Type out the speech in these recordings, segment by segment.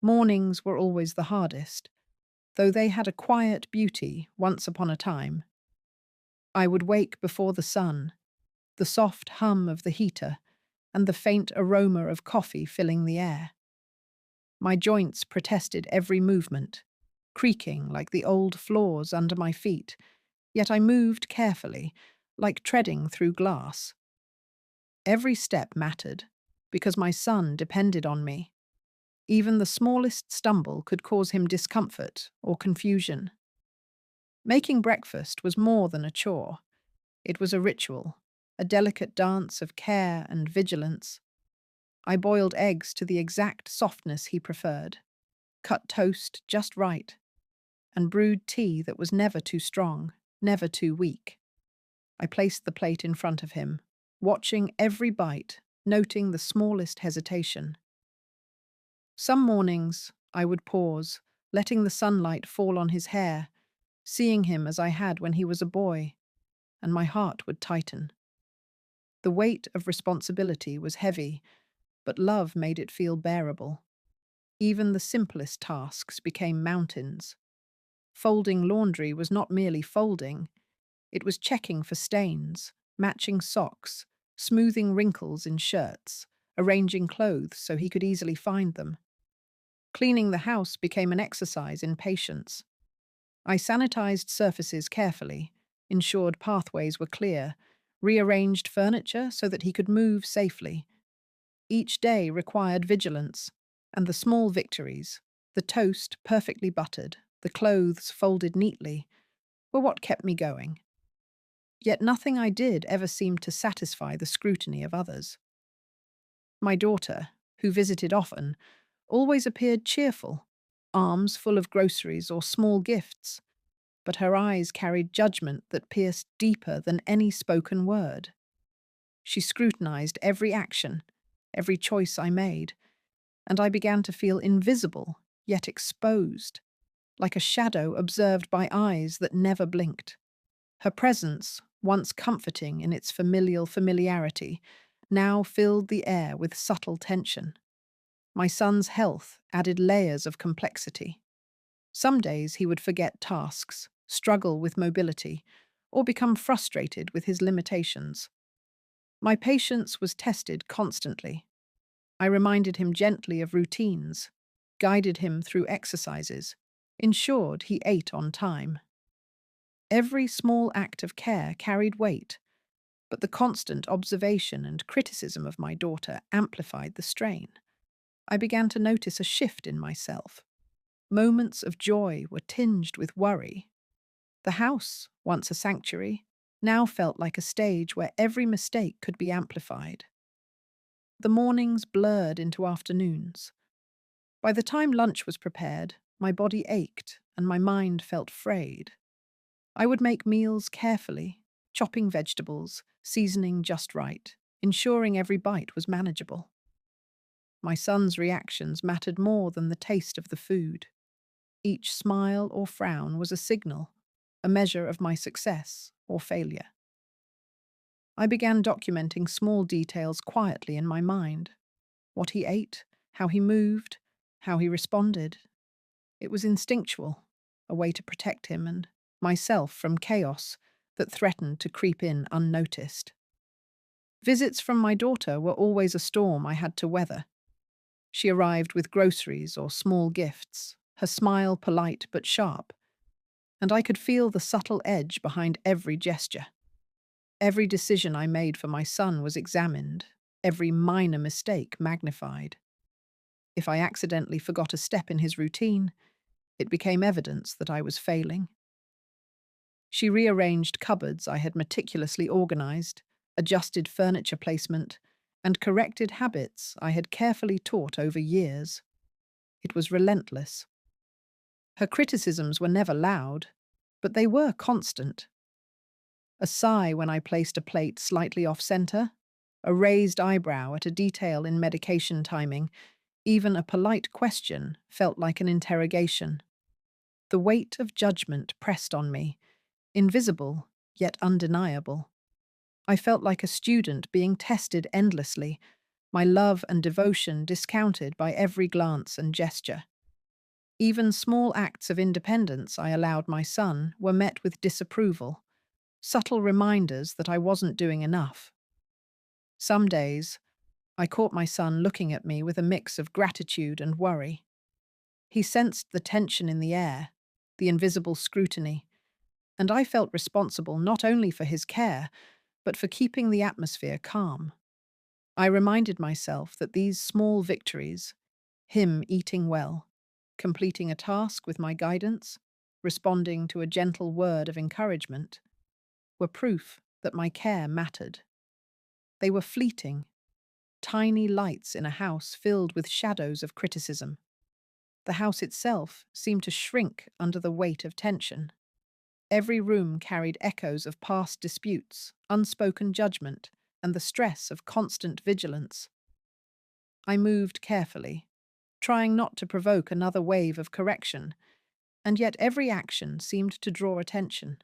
Mornings were always the hardest, though they had a quiet beauty once upon a time. I would wake before the sun, the soft hum of the heater, and the faint aroma of coffee filling the air. My joints protested every movement, creaking like the old floors under my feet, yet I moved carefully, like treading through glass. Every step mattered, because my son depended on me. Even the smallest stumble could cause him discomfort or confusion. Making breakfast was more than a chore. It was a ritual, a delicate dance of care and vigilance. I boiled eggs to the exact softness he preferred, cut toast just right, and brewed tea that was never too strong, never too weak. I placed the plate in front of him, watching every bite, noting the smallest hesitation. Some mornings I would pause, letting the sunlight fall on his hair, seeing him as I had when he was a boy, and my heart would tighten. The weight of responsibility was heavy, but love made it feel bearable. Even the simplest tasks became mountains. Folding laundry was not merely folding, it was checking for stains, matching socks, smoothing wrinkles in shirts, arranging clothes so he could easily find them. Cleaning the house became an exercise in patience. I sanitized surfaces carefully, ensured pathways were clear, rearranged furniture so that he could move safely. Each day required vigilance, and the small victories, the toast perfectly buttered, the clothes folded neatly, were what kept me going. Yet nothing I did ever seemed to satisfy the scrutiny of others. My daughter, who visited often, always appeared cheerful, arms full of groceries or small gifts, but her eyes carried judgment that pierced deeper than any spoken word. She scrutinized every action, every choice I made, and I began to feel invisible, yet exposed, like a shadow observed by eyes that never blinked. Her presence, once comforting in its familial familiarity, now filled the air with subtle tension. My son's health added layers of complexity. Some days he would forget tasks, struggle with mobility, or become frustrated with his limitations. My patience was tested constantly. I reminded him gently of routines, guided him through exercises, ensured he ate on time. Every small act of care carried weight, but the constant observation and criticism of my daughter amplified the strain. I began to notice a shift in myself. Moments of joy were tinged with worry. The house, once a sanctuary, now felt like a stage where every mistake could be amplified. The mornings blurred into afternoons. By the time lunch was prepared, my body ached and my mind felt frayed. I would make meals carefully, chopping vegetables, seasoning just right, ensuring every bite was manageable. My son's reactions mattered more than the taste of the food. Each smile or frown was a signal, a measure of my success or failure. I began documenting small details quietly in my mind: what he ate, how he moved, how he responded. It was instinctual, a way to protect him and myself from chaos that threatened to creep in unnoticed. Visits from my daughter were always a storm I had to weather. She arrived with groceries or small gifts, her smile polite but sharp, and I could feel the subtle edge behind every gesture. Every decision I made for my son was examined, every minor mistake magnified. If I accidentally forgot a step in his routine, it became evidence that I was failing. She rearranged cupboards I had meticulously organized, adjusted furniture placement, and corrected habits I had carefully taught over years. It was relentless. Her criticisms were never loud, but they were constant. A sigh when I placed a plate slightly off-center, a raised eyebrow at a detail in medication timing, even a polite question felt like an interrogation. The weight of judgment pressed on me, invisible yet undeniable. I felt like a student being tested endlessly, my love and devotion discounted by every glance and gesture. Even small acts of independence I allowed my son were met with disapproval, subtle reminders that I wasn't doing enough. Some days, I caught my son looking at me with a mix of gratitude and worry. He sensed the tension in the air, the invisible scrutiny, and I felt responsible not only for his care, but for keeping the atmosphere calm. I reminded myself that these small victories, him eating well, completing a task with my guidance, responding to a gentle word of encouragement, were proof that my care mattered. They were fleeting, tiny lights in a house filled with shadows of criticism. The house itself seemed to shrink under the weight of tension. Every room carried echoes of past disputes, unspoken judgment, and the stress of constant vigilance. I moved carefully, trying not to provoke another wave of correction, and yet every action seemed to draw attention.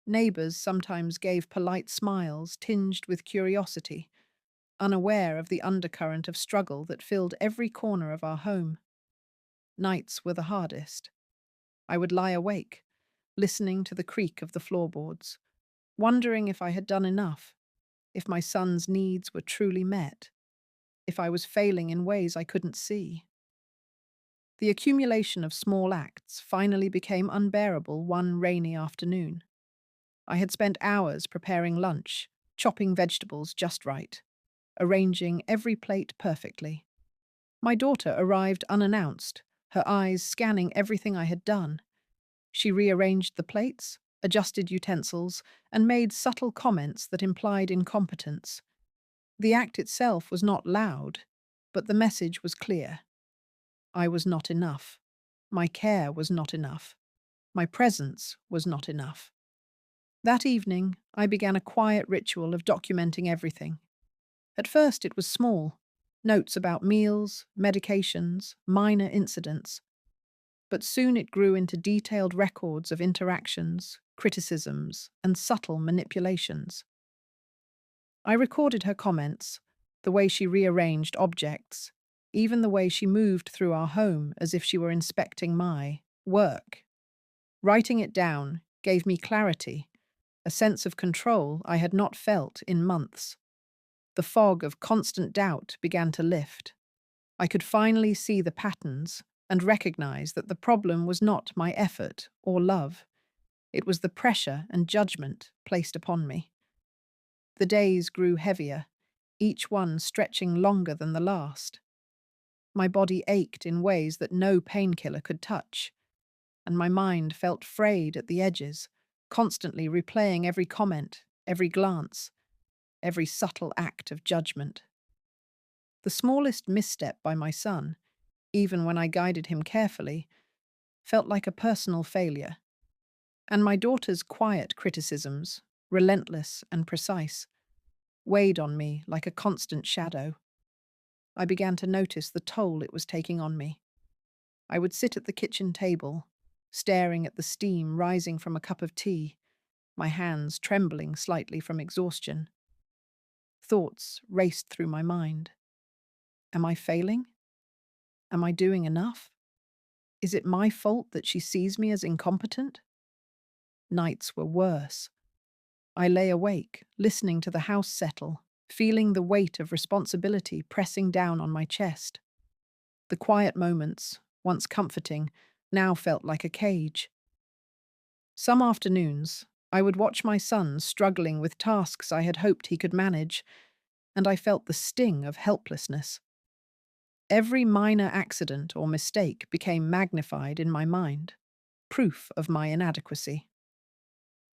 Neighbours sometimes gave polite smiles tinged with curiosity, unaware of the undercurrent of struggle that filled every corner of our home. Nights were the hardest. I would lie awake, listening to the creak of the floorboards, wondering if I had done enough, if my son's needs were truly met, if I was failing in ways I couldn't see. The accumulation of small acts finally became unbearable one rainy afternoon. I had spent hours preparing lunch, chopping vegetables just right, arranging every plate perfectly. My daughter arrived unannounced, her eyes scanning everything I had done. She rearranged the plates, adjusted utensils, and made subtle comments that implied incompetence. The act itself was not loud, but the message was clear. I was not enough. My care was not enough. My presence was not enough. That evening, I began a quiet ritual of documenting everything. At first, it was small, notes about meals, medications, minor incidents, but soon it grew into detailed records of interactions, criticisms, and subtle manipulations. I recorded her comments, the way she rearranged objects, even the way she moved through our home as if she were inspecting my work. Writing it down gave me clarity, a sense of control I had not felt in months. The fog of constant doubt began to lift. I could finally see the patterns and recognize that the problem was not my effort or love. It was the pressure and judgment placed upon me. The days grew heavier, each one stretching longer than the last. My body ached in ways that no painkiller could touch, and my mind felt frayed at the edges, constantly replaying every comment, every glance, every subtle act of judgment. The smallest misstep by my son, even when I guided him carefully, felt like a personal failure, and my daughter's quiet criticisms, relentless and precise, weighed on me like a constant shadow. I began to notice the toll it was taking on me. I would sit at the kitchen table, staring at the steam rising from a cup of tea, my hands trembling slightly from exhaustion. Thoughts raced through my mind. Am I failing? Am I doing enough? Is it my fault that she sees me as incompetent? Nights were worse. I lay awake, listening to the house settle, feeling the weight of responsibility pressing down on my chest. The quiet moments, once comforting, now felt like a cage. Some afternoons, I would watch my son struggling with tasks I had hoped he could manage, and I felt the sting of helplessness. Every minor accident or mistake became magnified in my mind, proof of my inadequacy.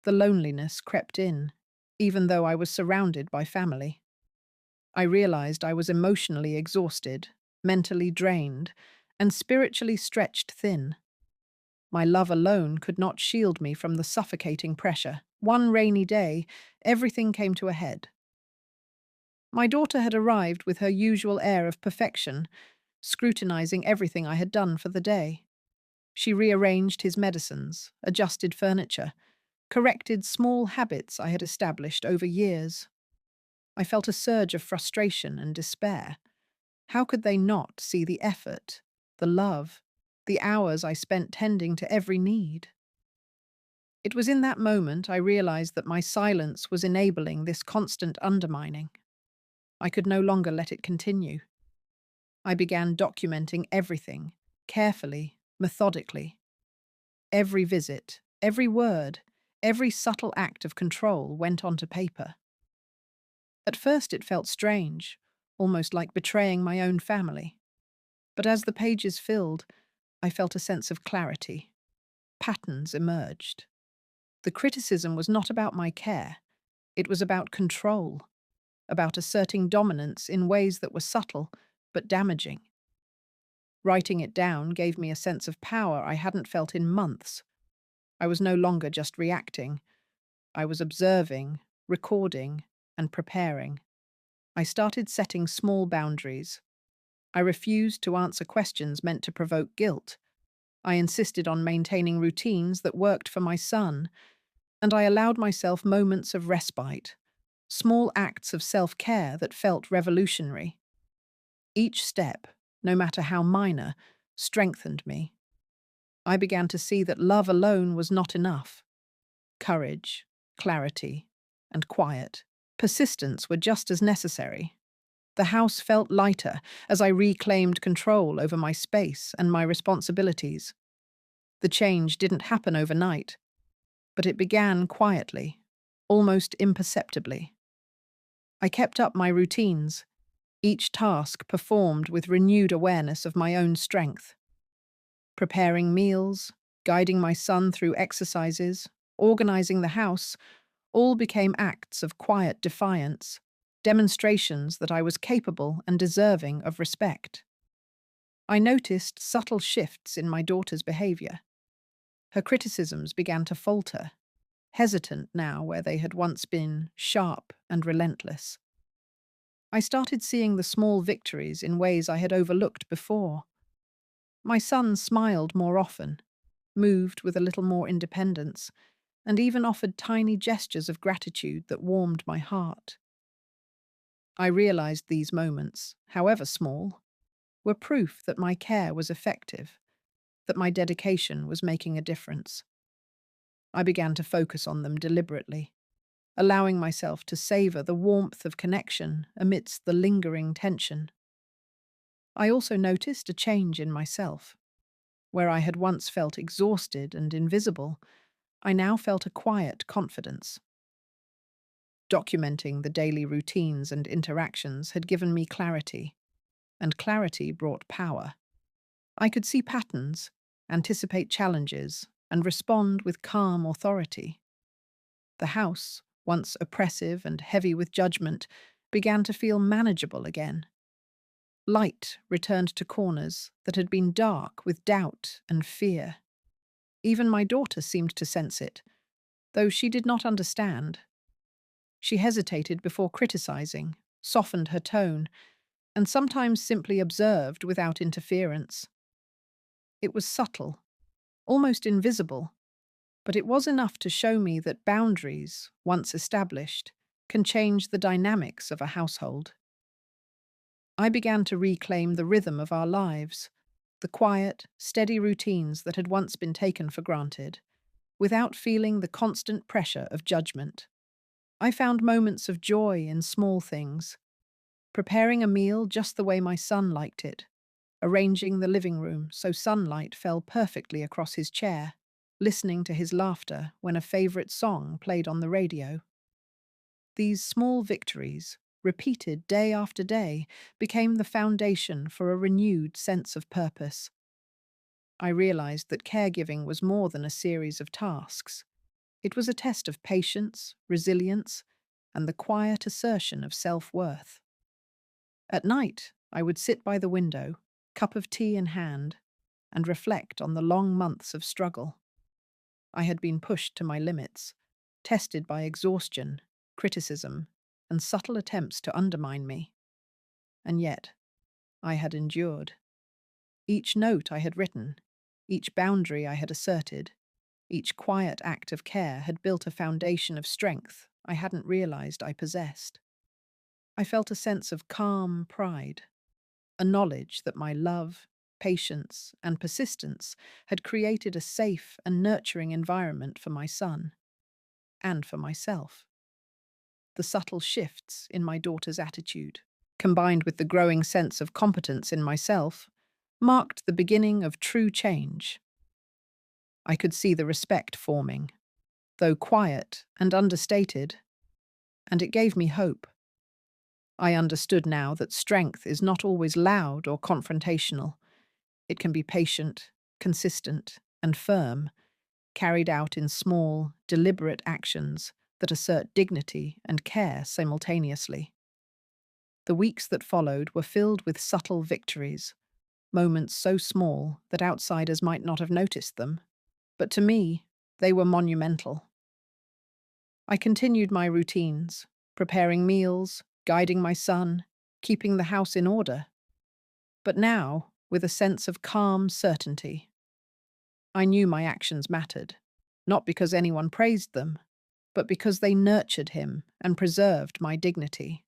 The loneliness crept in, even though I was surrounded by family. I realized I was emotionally exhausted, mentally drained, and spiritually stretched thin. My love alone could not shield me from the suffocating pressure. One rainy day, everything came to a head. My daughter had arrived with her usual air of perfection, scrutinizing everything I had done for the day. She rearranged his medicines, adjusted furniture, corrected small habits I had established over years. I felt a surge of frustration and despair. How could they not see the effort, the love, the hours I spent tending to every need? It was in that moment I realized that my silence was enabling this constant undermining. I could no longer let it continue. I began documenting everything, carefully, methodically. Every visit, every word, every subtle act of control went onto paper. At first it felt strange, almost like betraying my own family. But as the pages filled, I felt a sense of clarity. Patterns emerged. The criticism was not about my care, it was about control, about asserting dominance in ways that were subtle but damaging. Writing it down gave me a sense of power I hadn't felt in months. I was no longer just reacting, I was observing, recording, and preparing. I started setting small boundaries. I refused to answer questions meant to provoke guilt. I insisted on maintaining routines that worked for my son, and I allowed myself moments of respite, small acts of self-care that felt revolutionary. Each step, no matter how minor, strengthened me. I began to see that love alone was not enough. Courage, clarity, and quiet, persistence were just as necessary. The house felt lighter as I reclaimed control over my space and my responsibilities. The change didn't happen overnight, but it began quietly, almost imperceptibly. I kept up my routines, each task performed with renewed awareness of my own strength. Preparing meals, guiding my son through exercises, organizing the house, all became acts of quiet defiance, demonstrations that I was capable and deserving of respect. I noticed subtle shifts in my daughter's behavior. Her criticisms began to falter, hesitant now where they had once been sharp and relentless. I started seeing the small victories in ways I had overlooked before. My son smiled more often, moved with a little more independence, and even offered tiny gestures of gratitude that warmed my heart. I realized these moments, however small, were proof that my care was effective, that my dedication was making a difference. I began to focus on them deliberately, allowing myself to savor the warmth of connection amidst the lingering tension. I also noticed a change in myself. Where I had once felt exhausted and invisible, I now felt a quiet confidence. Documenting the daily routines and interactions had given me clarity, and clarity brought power. I could see patterns, anticipate challenges, and respond with calm authority. The house, once oppressive and heavy with judgment, began to feel manageable again. Light returned to corners that had been dark with doubt and fear. Even my daughter seemed to sense it, though she did not understand. She hesitated before criticizing, softened her tone, and sometimes simply observed without interference. It was subtle, almost invisible, but it was enough to show me that boundaries, once established, can change the dynamics of a household. I began to reclaim the rhythm of our lives, the quiet, steady routines that had once been taken for granted, without feeling the constant pressure of judgment. I found moments of joy in small things, preparing a meal just the way my son liked it, arranging the living room so sunlight fell perfectly across his chair, listening to his laughter when a favorite song played on the radio. These small victories, repeated day after day, became the foundation for a renewed sense of purpose. I realized that caregiving was more than a series of tasks. It was a test of patience, resilience, and the quiet assertion of self-worth. At night, I would sit by the window, cup of tea in hand, and reflect on the long months of struggle. I had been pushed to my limits, tested by exhaustion, criticism, and subtle attempts to undermine me. And yet, I had endured. Each note I had written, each boundary I had asserted, each quiet act of care had built a foundation of strength I hadn't realized I possessed. I felt a sense of calm pride, a knowledge that my love, patience, and persistence had created a safe and nurturing environment for my son and for myself. The subtle shifts in my daughter's attitude, combined with the growing sense of competence in myself, marked the beginning of true change. I could see the respect forming, though quiet and understated, and it gave me hope. I understood now that strength is not always loud or confrontational. It can be patient, consistent, and firm, carried out in small, deliberate actions that assert dignity and care simultaneously. The weeks that followed were filled with subtle victories, moments so small that outsiders might not have noticed them, but to me, they were monumental. I continued my routines, preparing meals, guiding my son, keeping the house in order, but now with a sense of calm certainty. I knew my actions mattered, not because anyone praised them, but because they nurtured him and preserved my dignity.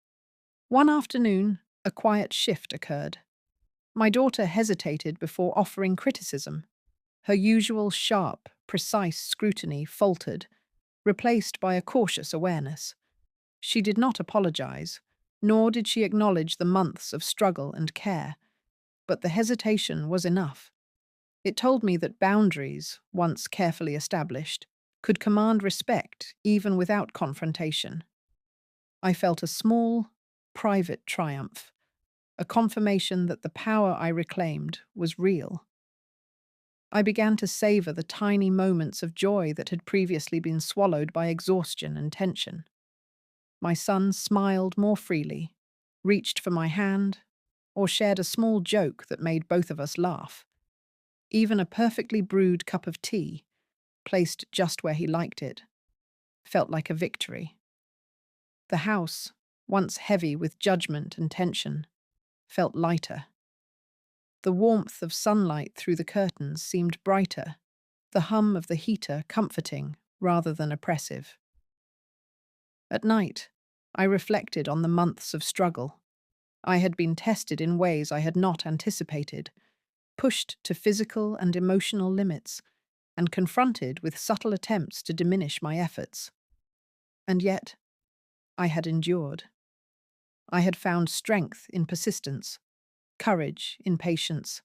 One afternoon, a quiet shift occurred. My daughter hesitated before offering criticism. Her usual sharp, precise scrutiny faltered, replaced by a cautious awareness. She did not apologize, nor did she acknowledge the months of struggle and care, but the hesitation was enough. It told me that boundaries, once carefully established, could command respect even without confrontation. I felt a small, private triumph, a confirmation that the power I reclaimed was real. I began to savor the tiny moments of joy that had previously been swallowed by exhaustion and tension. My son smiled more freely, reached for my hand, or shared a small joke that made both of us laugh. Even a perfectly brewed cup of tea, placed just where he liked it, felt like a victory. The house, once heavy with judgment and tension, felt lighter. The warmth of sunlight through the curtains seemed brighter, the hum of the heater comforting rather than oppressive. At night, I reflected on the months of struggle. I had been tested in ways I had not anticipated, pushed to physical and emotional limits, and confronted with subtle attempts to diminish my efforts. And yet, I had endured. I had found strength in persistence, courage in patience,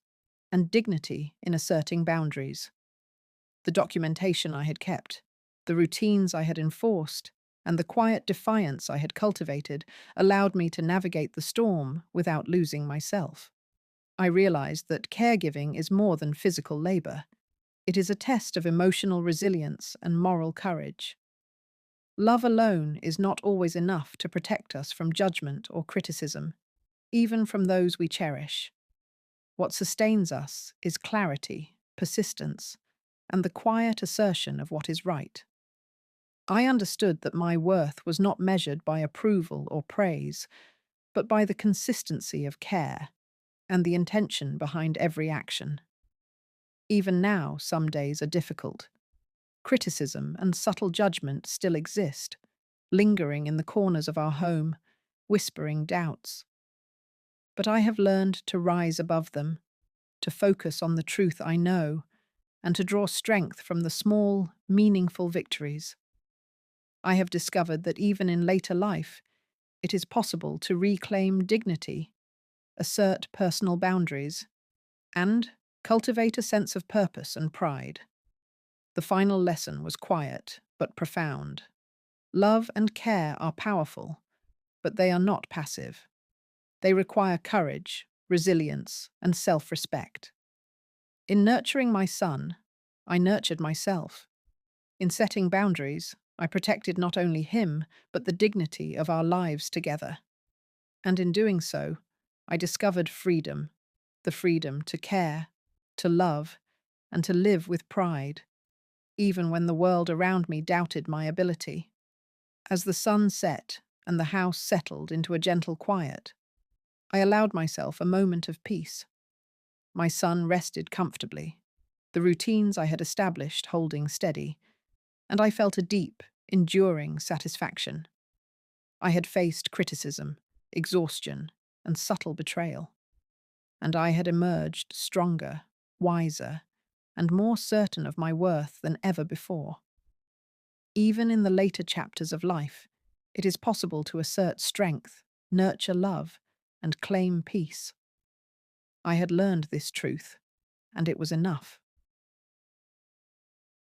and dignity in asserting boundaries. The documentation I had kept, the routines I had enforced, and the quiet defiance I had cultivated allowed me to navigate the storm without losing myself. I realized that caregiving is more than physical labor. It is a test of emotional resilience and moral courage. Love alone is not always enough to protect us from judgment or criticism, even from those we cherish. What sustains us is clarity, persistence, and the quiet assertion of what is right. I understood that my worth was not measured by approval or praise, but by the consistency of care and the intention behind every action. Even now, some days are difficult. Criticism and subtle judgment still exist, lingering in the corners of our home, whispering doubts. But I have learned to rise above them, to focus on the truth I know, and to draw strength from the small, meaningful victories. I have discovered that even in later life, it is possible to reclaim dignity, assert personal boundaries, and cultivate a sense of purpose and pride. The final lesson was quiet but profound. Love and care are powerful, but they are not passive. They require courage, resilience, and self-respect. In nurturing my son, I nurtured myself. In setting boundaries, I protected not only him, but the dignity of our lives together. And in doing so, I discovered freedom, the freedom to care, to love, and to live with pride, even when the world around me doubted my ability. As the sun set and the house settled into a gentle quiet, I allowed myself a moment of peace. My son rested comfortably, the routines I had established holding steady, and I felt a deep, enduring satisfaction. I had faced criticism, exhaustion, and subtle betrayal. And I had emerged stronger, wiser, and more certain of my worth than ever before. Even in the later chapters of life, it is possible to assert strength, nurture love, and claim peace. I had learned this truth, and it was enough.